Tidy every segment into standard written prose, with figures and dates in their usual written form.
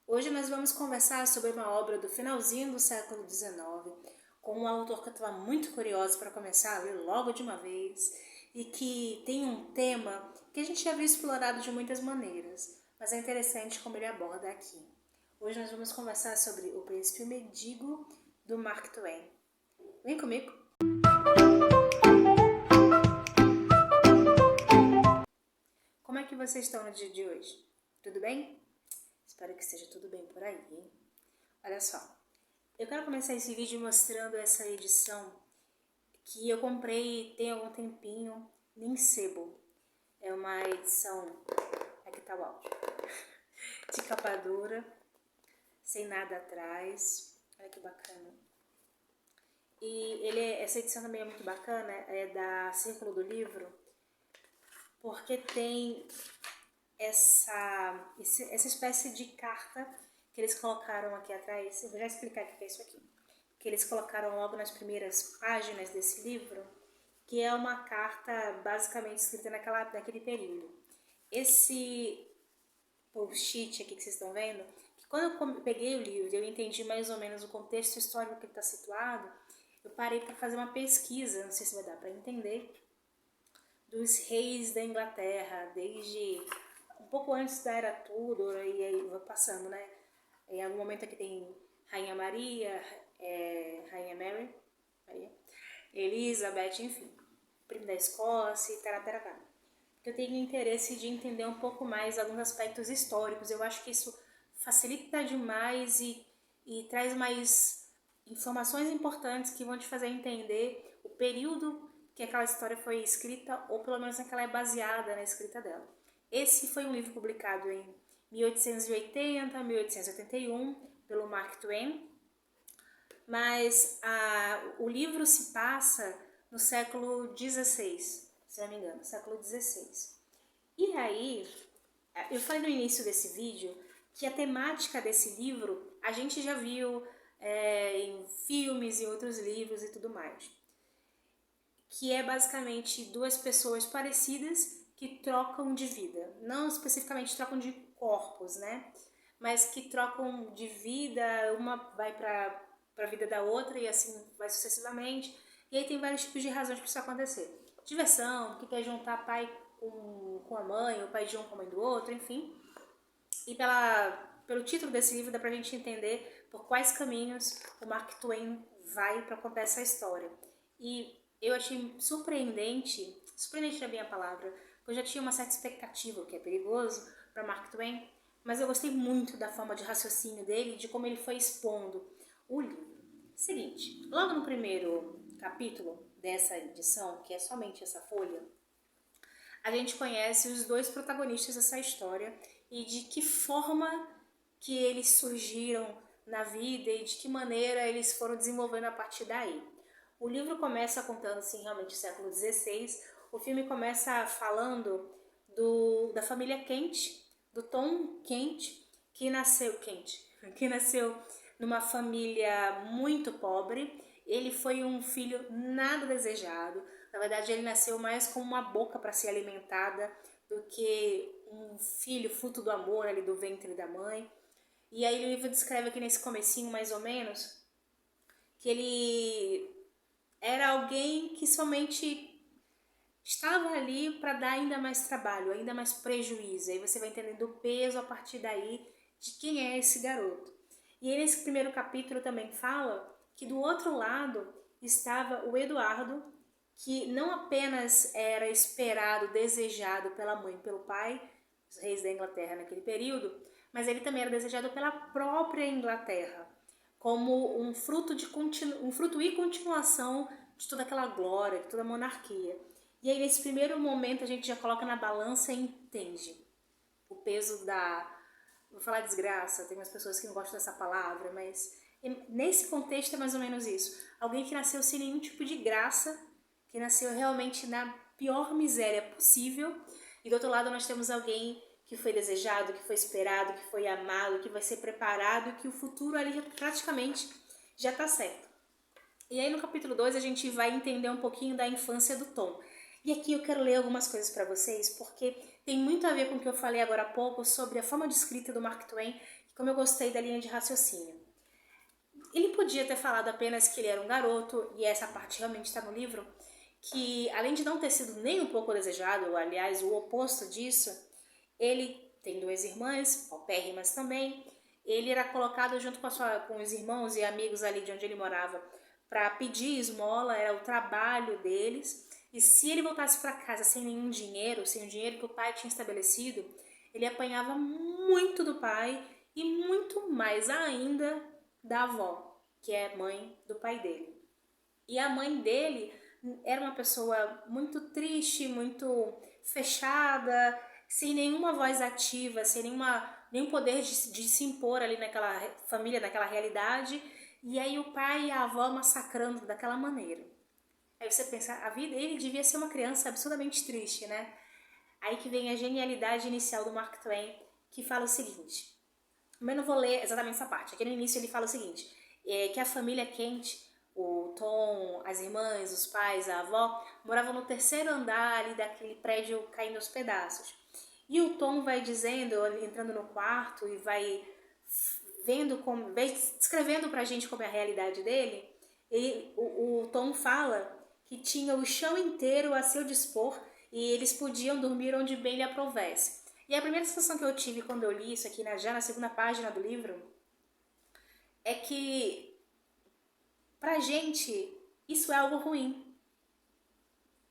Hoje nós vamos conversar sobre uma obra do finalzinho do século XIX, com um autor que eu estava muito curiosa para começar a ler logo de uma vez, e que tem um tema que a gente já viu explorado de muitas maneiras, mas é interessante como ele aborda aqui. Hoje nós vamos conversar sobre O Príncipe Mendigo, do Mark Twain. Vem comigo! Como é que vocês estão no dia de hoje? Tudo bem? Espero que esteja tudo bem por aí, hein? Olha só, eu quero começar esse vídeo mostrando essa edição que eu comprei tem algum tempinho em sebo. É uma edição, aqui tá o áudio, de capa dura, sem nada atrás. Olha que bacana. E essa edição também é muito bacana, é da Círculo do Livro, porque tem essa espécie de carta que eles colocaram aqui atrás. Eu vou já explicar o que é isso aqui. Que eles colocaram logo nas primeiras páginas desse livro, que é uma carta basicamente escrita naquele período. Esse post-it aqui que vocês estão vendo, que quando eu peguei o livro eu entendi mais ou menos o contexto histórico que ele está situado, eu parei para fazer uma pesquisa, não sei se vai dar para entender, dos reis da Inglaterra, desde um pouco antes da Era Tudor, e aí vai passando, né? Em algum momento aqui tem Rainha Maria, Rainha Mary, Maria, Elizabeth, enfim, primo da Escócia e taratará. Porque eu tenho interesse de entender um pouco mais alguns aspectos históricos. Eu acho que isso facilita demais e traz mais informações importantes que vão te fazer entender o período que aquela história foi escrita, ou pelo menos que ela é baseada na escrita dela. Esse foi um livro publicado em 1880, 1881, pelo Mark Twain, mas o livro se passa no século XVI, se não me engano, século XVI. E aí, eu falei no início desse vídeo que a temática desse livro a gente já viu em filmes e outros livros e tudo mais, que é basicamente duas pessoas parecidas que trocam de vida, não especificamente trocam de corpos, né? Mas que trocam de vida, uma vai para a vida da outra e assim vai sucessivamente. E aí tem vários tipos de razões para isso acontecer. Diversão, que quer juntar pai com a mãe, o pai de um com a mãe do outro, enfim. E pelo título desse livro dá pra gente entender por quais caminhos o Mark Twain vai para contar essa história. E eu achei surpreendente é bem a palavra, porque eu já tinha uma certa expectativa, o que é perigoso, para Mark Twain, mas eu gostei muito da forma de raciocínio dele, de como ele foi expondo o livro. Seguinte, logo no primeiro capítulo dessa edição, que é somente essa folha, a gente conhece os dois protagonistas dessa história e de que forma que eles surgiram na vida e de que maneira eles foram desenvolvendo a partir daí. O livro começa contando, assim, realmente o século XVI. O filme começa falando da família Kent, do Tom Kent, que nasceu numa família muito pobre. Ele foi um filho nada desejado. Na verdade, ele nasceu mais como uma boca para ser alimentada do que um filho fruto do amor ali do ventre da mãe. E aí o livro descreve aqui nesse comecinho, mais ou menos, que ele era alguém que somente estava ali para dar ainda mais trabalho, ainda mais prejuízo. Aí você vai entendendo o peso a partir daí de quem é esse garoto. E aí nesse primeiro capítulo também fala que do outro lado estava o Eduardo, que não apenas era esperado, desejado pela mãe e pelo pai, os reis da Inglaterra naquele período, mas ele também era desejado pela própria Inglaterra, como um fruto e continuação de toda aquela glória, de toda a monarquia. E aí nesse primeiro momento a gente já coloca na balança e entende o peso vou falar desgraça, tem umas pessoas que não gostam dessa palavra, mas nesse contexto é mais ou menos isso. Alguém que nasceu sem nenhum tipo de graça, que nasceu realmente na pior miséria possível, e do outro lado nós temos alguém que foi desejado, que foi esperado, que foi amado, que vai ser preparado, que o futuro ali praticamente já está certo. E aí no capítulo 2 a gente vai entender um pouquinho da infância do Tom. E aqui eu quero ler algumas coisas para vocês, porque tem muito a ver com o que eu falei agora há pouco sobre a forma de escrita do Mark Twain, como eu gostei da linha de raciocínio. Ele podia ter falado apenas que ele era um garoto, e essa parte realmente está no livro, que além de não ter sido nem um pouco desejado, aliás, o oposto disso, ele tem duas irmãs, paupérrimas também, ele era colocado junto com os irmãos e amigos ali de onde ele morava para pedir esmola, era o trabalho deles, e se ele voltasse para casa sem nenhum dinheiro, sem o dinheiro que o pai tinha estabelecido, ele apanhava muito do pai e muito mais ainda da avó, que é mãe do pai dele. E a mãe dele era uma pessoa muito triste, muito fechada, sem nenhuma voz ativa, sem nenhum poder de se impor ali naquela família, naquela realidade. E aí o pai e a avó massacrando daquela maneira. Aí você pensa, a vida, ele devia ser uma criança absurdamente triste, né? Aí que vem a genialidade inicial do Mark Twain, que fala o seguinte, mas eu não vou ler exatamente essa parte, aqui no início ele fala o seguinte, que a família Kent, o Tom, as irmãs, os pais, a avó, moravam no terceiro andar ali daquele prédio caindo aos pedaços. E o Tom vai dizendo, entrando no quarto e vai vendo como, vai descrevendo pra gente como é a realidade dele, o Tom fala que tinha o chão inteiro a seu dispor e eles podiam dormir onde bem lhe aprovesse. E a primeira sensação que eu tive quando eu li isso aqui, já na segunda página do livro, é que pra gente isso é algo ruim.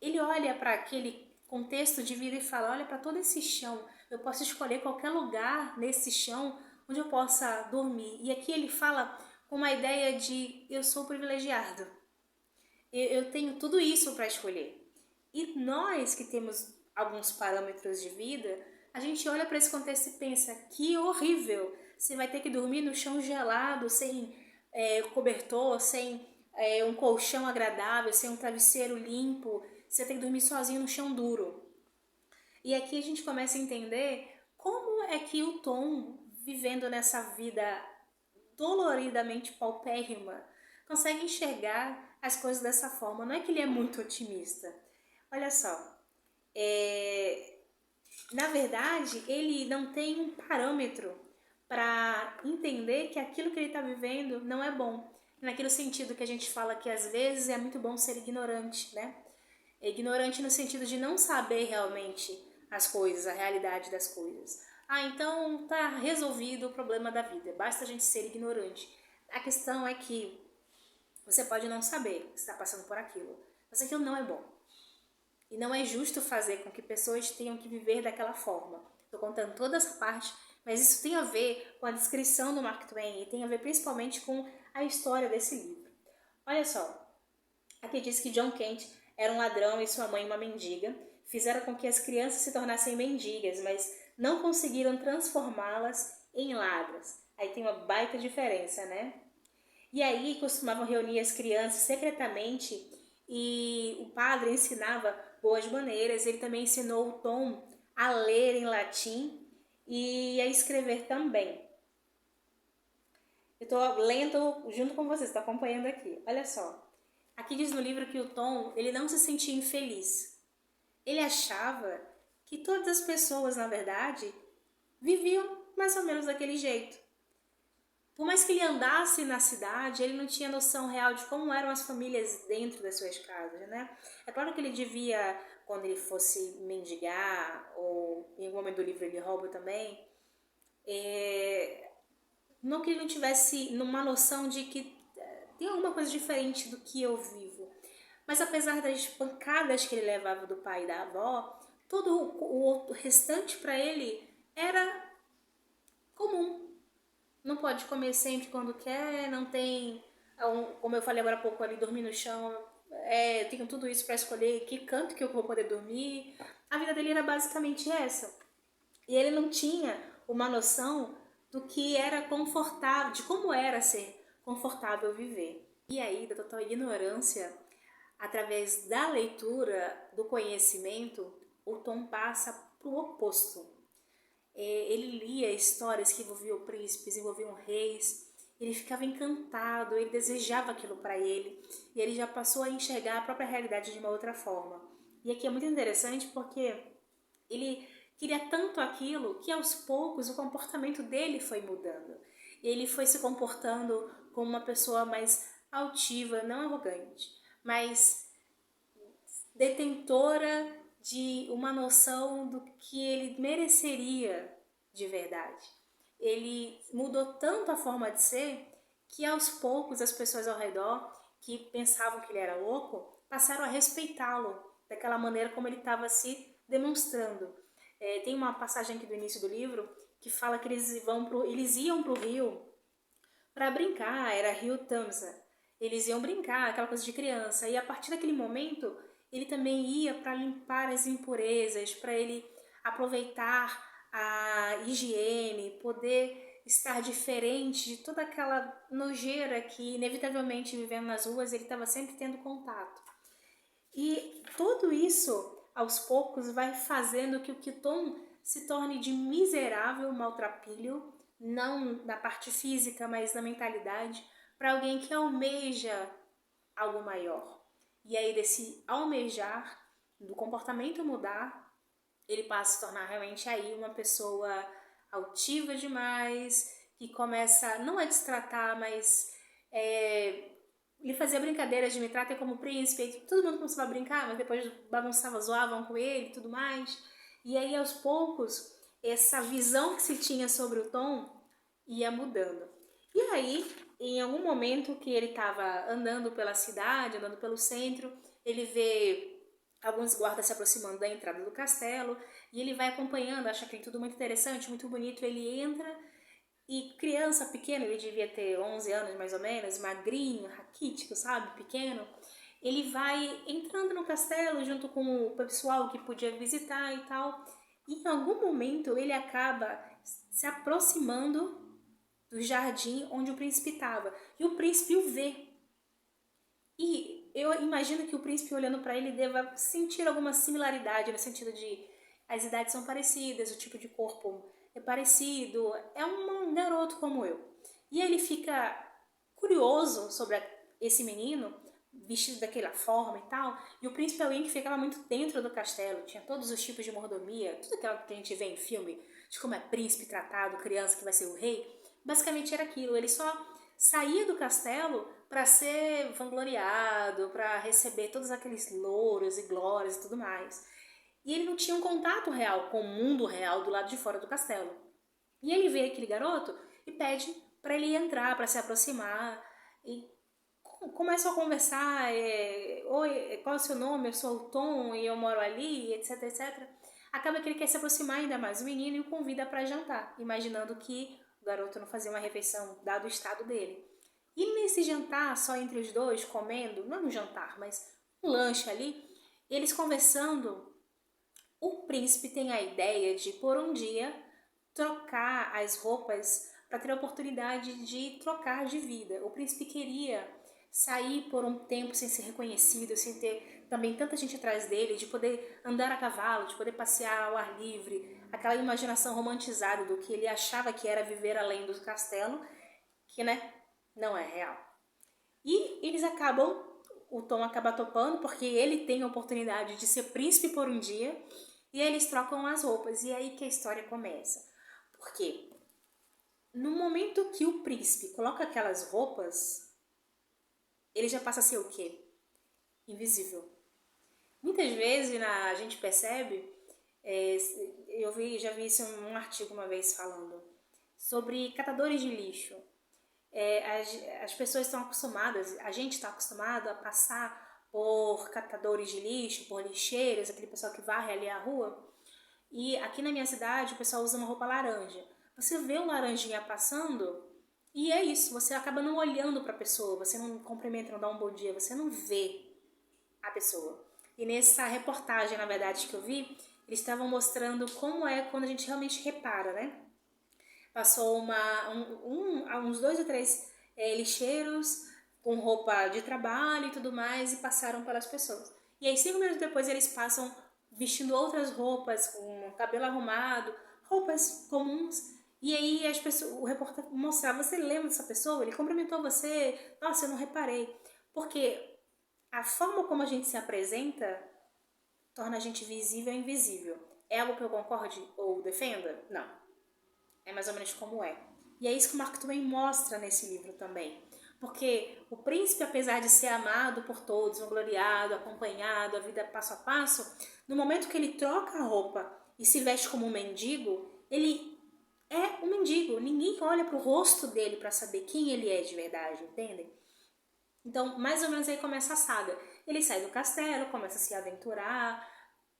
Ele olha para aquele contexto de vida e fala, olha para todo esse chão, eu posso escolher qualquer lugar nesse chão onde eu possa dormir. E aqui ele fala com uma ideia de eu sou privilegiado, eu tenho tudo isso para escolher. E nós que temos alguns parâmetros de vida, a gente olha para esse contexto e pensa, que horrível, você vai ter que dormir no chão gelado, sem cobertor, sem um colchão agradável, sem um travesseiro limpo, você tem que dormir sozinho no chão duro. E aqui a gente começa a entender como é que o Tom, vivendo nessa vida doloridamente paupérrima, consegue enxergar as coisas dessa forma. Não é que ele é muito otimista. Olha só, na verdade, ele não tem um parâmetro para entender que aquilo que ele está vivendo não é bom. Naquele sentido que a gente fala que às vezes é muito bom ser ignorante, né? Ignorante no sentido de não saber realmente as coisas, a realidade das coisas. Então tá resolvido o problema da vida, basta a gente ser ignorante. A questão é que você pode não saber que está passando por aquilo, mas aquilo não é bom. E não é justo fazer com que pessoas tenham que viver daquela forma. Estou contando toda essa parte, mas isso tem a ver com a descrição do Mark Twain e tem a ver principalmente com a história desse livro. Olha só, aqui diz que John Kent era um ladrão e sua mãe uma mendiga. Fizeram com que as crianças se tornassem mendigas, mas não conseguiram transformá-las em ladras. Aí tem uma baita diferença, né? E aí costumavam reunir as crianças secretamente e o padre ensinava boas maneiras. Ele também ensinou o Tom a ler em latim e a escrever também. Eu estou lendo junto com vocês, estou acompanhando aqui. Olha só. Aqui diz no livro que o Tom, ele não se sentia infeliz. Ele achava que todas as pessoas, na verdade, viviam mais ou menos daquele jeito. Por mais que ele andasse na cidade, ele não tinha noção real de como eram as famílias dentro das suas casas, né? É claro que ele devia, quando ele fosse mendigar, ou em algum momento do livro ele rouba também, não que ele não tivesse uma noção de que tem alguma coisa diferente do que eu vivo. Mas apesar das pancadas que ele levava do pai e da avó, todo o restante para ele era comum. Não pode comer sempre quando quer, não tem, como eu falei agora há pouco ali, dormir no chão, eu tenho tudo isso para escolher que canto que eu vou poder dormir. A vida dele era basicamente essa. E ele não tinha uma noção do que era confortável, de como era ser confortável viver. E aí, da total ignorância, através da leitura, do conhecimento, o Tom passa para o oposto. Ele lia histórias que envolviam príncipes, envolviam reis, ele ficava encantado, ele desejava aquilo para ele, e ele já passou a enxergar a própria realidade de uma outra forma. E aqui é muito interessante porque ele queria tanto aquilo que aos poucos o comportamento dele foi mudando. Ele foi se comportando como uma pessoa mais altiva, não arrogante, mas detentora de uma noção do que ele mereceria de verdade. Ele mudou tanto a forma de ser que aos poucos as pessoas ao redor que pensavam que ele era louco passaram a respeitá-lo daquela maneira como ele estava se demonstrando. Tem uma passagem aqui do início do livro que fala que eles iam para o rio para brincar, era Rio Tamsa. Eles iam brincar, aquela coisa de criança. E a partir daquele momento, ele também ia para limpar as impurezas, para ele aproveitar a higiene, poder estar diferente de toda aquela nojeira que, inevitavelmente, vivendo nas ruas, ele estava sempre tendo contato. E tudo isso, aos poucos, vai fazendo que o Kiton se torne de miserável maltrapilho, não na parte física, mas na mentalidade, para alguém que almeja algo maior. E aí, desse almejar, do comportamento mudar, ele passa a se tornar realmente aí uma pessoa altiva demais, que começa não a destratar, mas ele fazia brincadeiras de me tratem como príncipe, todo mundo começava a brincar, mas depois bagunçava, zoavam com ele e tudo mais. E aí, aos poucos, essa visão que se tinha sobre o Tom ia mudando. E aí, em algum momento que ele estava andando pela cidade, andando pelo centro, ele vê alguns guardas se aproximando da entrada do castelo e ele vai acompanhando, acha aquilo tudo muito interessante, muito bonito. Ele entra e criança pequena, ele devia ter 11 anos mais ou menos, magrinho, raquítico, sabe, pequeno. Ele vai entrando no castelo junto com o pessoal que podia visitar e tal. E em algum momento ele acaba se aproximando do jardim onde o príncipe estava. E o príncipe o vê. E eu imagino que o príncipe, olhando para ele, deva sentir alguma similaridade, no sentido de as idades são parecidas, o tipo de corpo é parecido, é um garoto como eu. E ele fica curioso sobre esse menino, vestido daquela forma e tal, e o príncipe é alguém que ficava muito dentro do castelo, tinha todos os tipos de mordomia, tudo aquilo que a gente vê em filme, de como é príncipe tratado, criança que vai ser o rei, basicamente era aquilo. Ele só saía do castelo para ser vangloriado, para receber todos aqueles louros e glórias e tudo mais. E ele não tinha um contato real com o mundo real do lado de fora do castelo. E ele vê aquele garoto e pede para ele entrar, para se aproximar, e começam a conversar, oi, qual é o seu nome? Eu sou o Tom e eu moro ali, etc, etc. Acaba que ele quer se aproximar ainda mais do menino e o convida para jantar, imaginando que o garoto não fazia uma refeição, dado o estado dele. E nesse jantar, só entre os dois, comendo, não um jantar, mas um lanche ali, eles conversando, o príncipe tem a ideia de, por um dia, trocar as roupas para ter a oportunidade de trocar de vida. O príncipe queria sair por um tempo sem ser reconhecido, sem ter também tanta gente atrás dele, de poder andar a cavalo, de poder passear ao ar livre, aquela imaginação romantizada do que ele achava que era viver além do castelo, que, né, não é real. E eles acabam, o Tom acaba topando, porque ele tem a oportunidade de ser príncipe por um dia, e aí eles trocam as roupas, e é aí que a história começa. Por quê? No momento que o príncipe coloca aquelas roupas, ele já passa a ser o quê? Invisível. Muitas vezes a gente percebe, já vi isso em um artigo uma vez falando, sobre catadores de lixo. As pessoas estão acostumadas, a gente está acostumado a passar por catadores de lixo, por lixeiros, aquele pessoal que varre ali a rua. E aqui na minha cidade o pessoal usa uma roupa laranja. Você vê um laranjinha passando e é isso, você acaba não olhando para a pessoa, você não cumprimenta, não dá um bom dia, você não vê a pessoa. E nessa reportagem, na verdade, que eu vi, eles estavam mostrando como é quando a gente realmente repara, né? Passou uns 2 ou 3 lixeiros com roupa de trabalho e tudo mais e passaram pelas pessoas. E aí 5 minutos depois eles passam vestindo outras roupas, com cabelo arrumado, roupas comuns. E aí as pessoas, o repórter mostrava, você lembra dessa pessoa? Ele cumprimentou você? Nossa, eu não reparei. Porque a forma como a gente se apresenta torna a gente visível ou invisível. É algo que eu concorde ou defenda? Não. É mais ou menos como é. E é isso que o Mark Twain mostra nesse livro também. Porque o príncipe, apesar de ser amado por todos, vangloriado, acompanhado, a vida passo a passo, no momento que ele troca a roupa e se veste como um mendigo, ele é um mendigo. Ninguém olha para o rosto dele para saber quem ele é de verdade, entendem? Então, mais ou menos aí começa a saga. Ele sai do castelo, começa a se aventurar,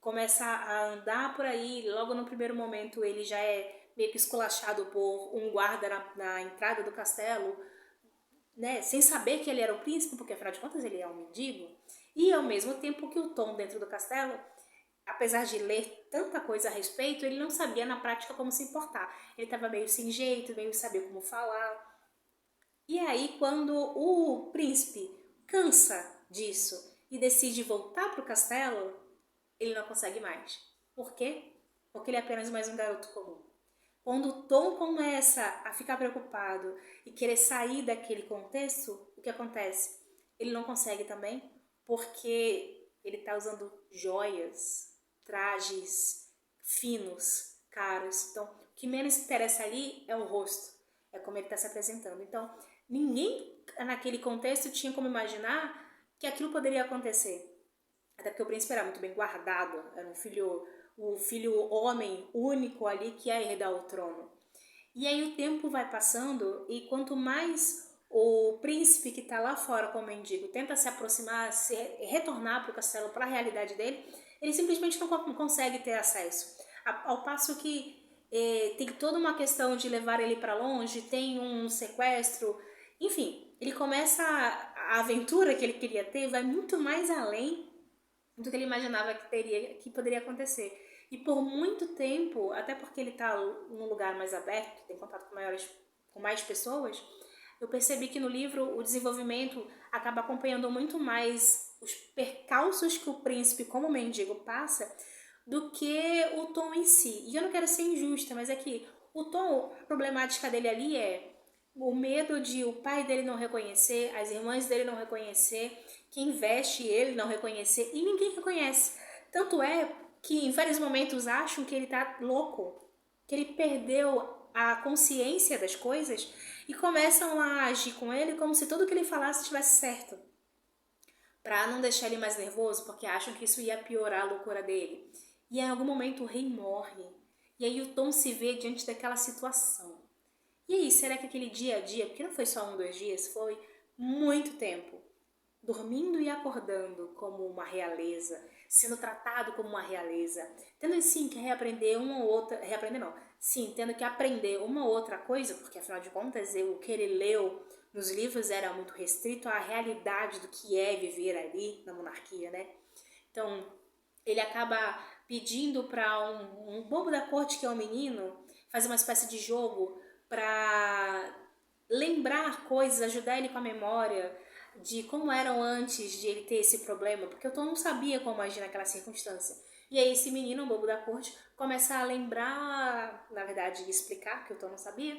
começa a andar por aí. Logo no primeiro momento ele já é meio que esculachado por um guarda na entrada do castelo, né? Sem saber que ele era o príncipe, porque afinal de contas ele é um mendigo. E ao mesmo tempo que o Tom dentro do castelo, apesar de ler tanta coisa a respeito, ele não sabia na prática como se importar. Ele estava meio sem jeito, meio sem saber como falar. E aí, quando o príncipe cansa disso e decide voltar para o castelo, ele não consegue mais. Por quê? Porque ele é apenas mais um garoto comum. Quando o Tom começa a ficar preocupado e querer sair daquele contexto, o que acontece? Ele não consegue também, porque ele está usando joias, trajes finos, caros. Então, o que menos interessa ali é o rosto, é como ele está se apresentando. Então, ninguém naquele contexto tinha como imaginar que aquilo poderia acontecer. Até porque o príncipe era muito bem guardado, era o filho homem único ali que ia herdar o trono. E aí o tempo vai passando e quanto mais o príncipe que está lá fora como mendigo tenta se aproximar, retornar para o castelo, para a realidade dele, ele simplesmente não consegue ter acesso. Ao passo que tem toda uma questão de levar ele para longe, tem um sequestro, enfim, ele começa a aventura que ele queria ter, vai muito mais além do que ele imaginava que poderia acontecer. E por muito tempo, até porque ele está num lugar mais aberto, tem contato com mais pessoas, eu percebi que no livro o desenvolvimento acaba acompanhando muito mais os percalços que o príncipe, como mendigo, passa, do que o Tom em si. E eu não quero ser injusta, mas é que o Tom, a problemática dele ali é o medo de o pai dele não reconhecer, as irmãs dele não reconhecer, quem veste ele não reconhecer, e ninguém reconhece. Tanto é que em vários momentos acham que ele tá louco, que ele perdeu a consciência das coisas e começam a agir com ele como se tudo que ele falasse estivesse certo, para não deixar ele mais nervoso, porque acham que isso ia piorar a loucura dele. E em algum momento o rei morre, e aí o Tom se vê diante daquela situação. E aí, será que aquele dia a dia, porque não foi só 1, 2 dias, foi muito tempo, dormindo e acordando como uma realeza, sendo tratado como uma realeza, tendo sim que reaprender uma ou outra, reaprender não, sim, tendo que aprender uma ou outra coisa, porque afinal de contas o que ele leu nos livros era muito restrito à realidade do que é viver ali na monarquia, né? Então, ele acaba pedindo para um bobo da corte, que é um menino, fazer uma espécie de jogo para lembrar coisas, ajudar ele com a memória de como eram antes de ele ter esse problema, porque o Tom não sabia como agir naquela circunstância. E aí esse menino, o bobo da corte, começa a lembrar, na verdade, explicar, que o Tom não sabia,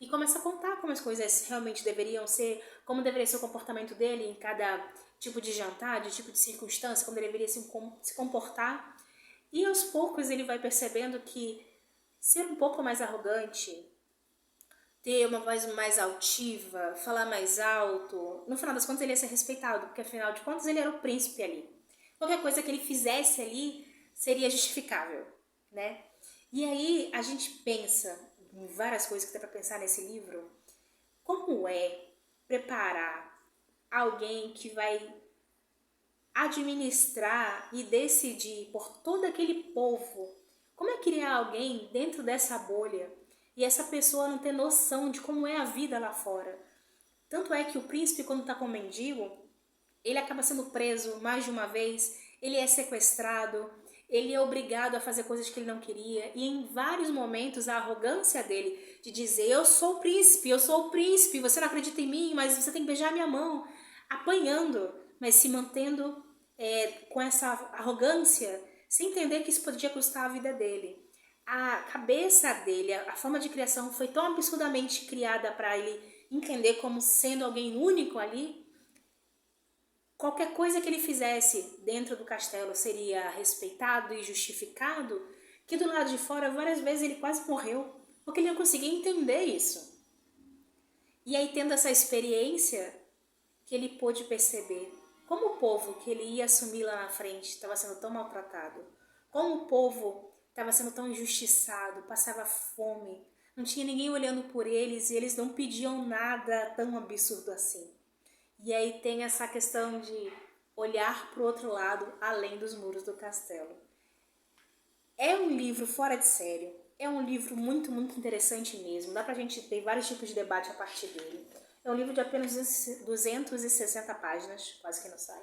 e começa a contar como as coisas realmente deveriam ser, como deveria ser o comportamento dele em cada tipo de jantar, de tipo de circunstância, como ele deveria se comportar. E aos poucos ele vai percebendo que ser um pouco mais arrogante, ter uma voz mais altiva, falar mais alto, no final das contas ele ia ser respeitado, porque afinal de contas ele era o príncipe ali. Qualquer coisa que ele fizesse ali seria justificável, né? E aí a gente pensa em várias coisas que tem para pensar nesse livro. Como é preparar alguém que vai administrar e decidir por todo aquele povo? Como é criar alguém dentro dessa bolha e essa pessoa não ter noção de como é a vida lá fora? Tanto é que o príncipe, quando está com o mendigo, ele acaba sendo preso mais de uma vez, ele é sequestrado, ele é obrigado a fazer coisas que ele não queria, e em vários momentos a arrogância dele de dizer: eu sou o príncipe, você não acredita em mim, mas você tem que beijar minha mão, apanhando, mas se mantendo com essa arrogância, sem entender que isso podia custar a vida dele. A cabeça dele, a forma de criação foi tão absurdamente criada para ele entender como sendo alguém único ali. Qualquer coisa que ele fizesse dentro do castelo seria respeitado e justificado, que do lado de fora várias vezes ele quase morreu, porque ele não conseguia entender isso. E aí, tendo essa experiência, que ele pôde perceber como o povo que ele ia assumir lá na frente estava sendo tão maltratado, como o povo estava sendo tão injustiçado, passava fome, não tinha ninguém olhando por eles e eles não pediam nada tão absurdo assim. E aí tem essa questão de olhar para o outro lado, além dos muros do castelo. É um livro fora de sério, é um livro muito, muito interessante mesmo, dá pra gente ter vários tipos de debate a partir dele. É um livro de apenas 260 páginas, quase que não sai,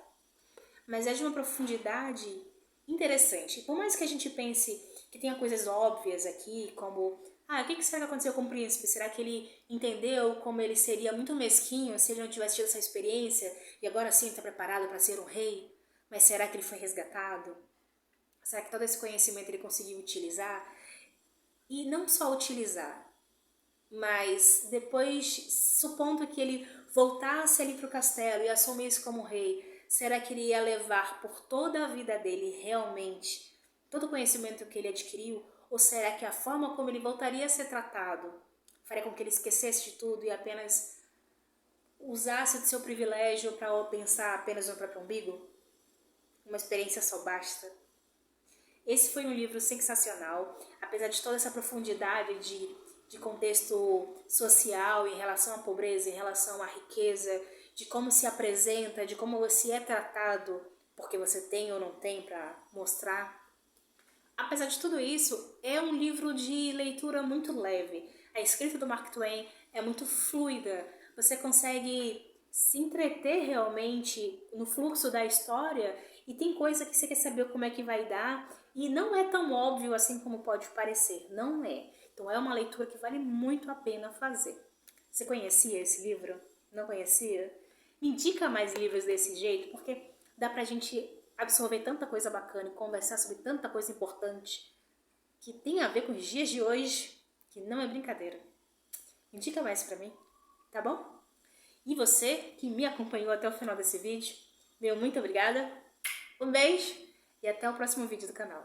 mas é de uma profundidade interessante. Por mais que a gente pense que tenha coisas óbvias aqui, como o que será que aconteceu com o príncipe? Será que ele entendeu como ele seria muito mesquinho se ele não tivesse tido essa experiência e agora sim está preparado para ser um rei? Mas será que ele foi resgatado? Será que todo esse conhecimento ele conseguiu utilizar? E não só utilizar, mas depois, supondo que ele voltasse ali para o castelo e assumisse como rei, será que ele ia levar por toda a vida dele realmente todo o conhecimento que ele adquiriu? Ou será que a forma como ele voltaria a ser tratado faria com que ele esquecesse de tudo e apenas usasse de seu privilégio para pensar apenas no próprio umbigo? Uma experiência só basta. Esse foi um livro sensacional, apesar de toda essa profundidade de contexto social em relação à pobreza, em relação à riqueza, de como se apresenta, de como você é tratado, porque você tem ou não tem para mostrar. Apesar de tudo isso, é um livro de leitura muito leve. A escrita do Mark Twain é muito fluida, você consegue se entreter realmente no fluxo da história e tem coisa que você quer saber como é que vai dar e não é tão óbvio assim como pode parecer, não é. Então é uma leitura que vale muito a pena fazer. Você conhecia esse livro? Não conhecia? Me indica mais livros desse jeito, porque dá pra gente absorver tanta coisa bacana e conversar sobre tanta coisa importante que tem a ver com os dias de hoje, que não é brincadeira. Me indica mais pra mim, tá bom? E você que me acompanhou até o final desse vídeo, meu muito obrigada, um beijo e até o próximo vídeo do canal.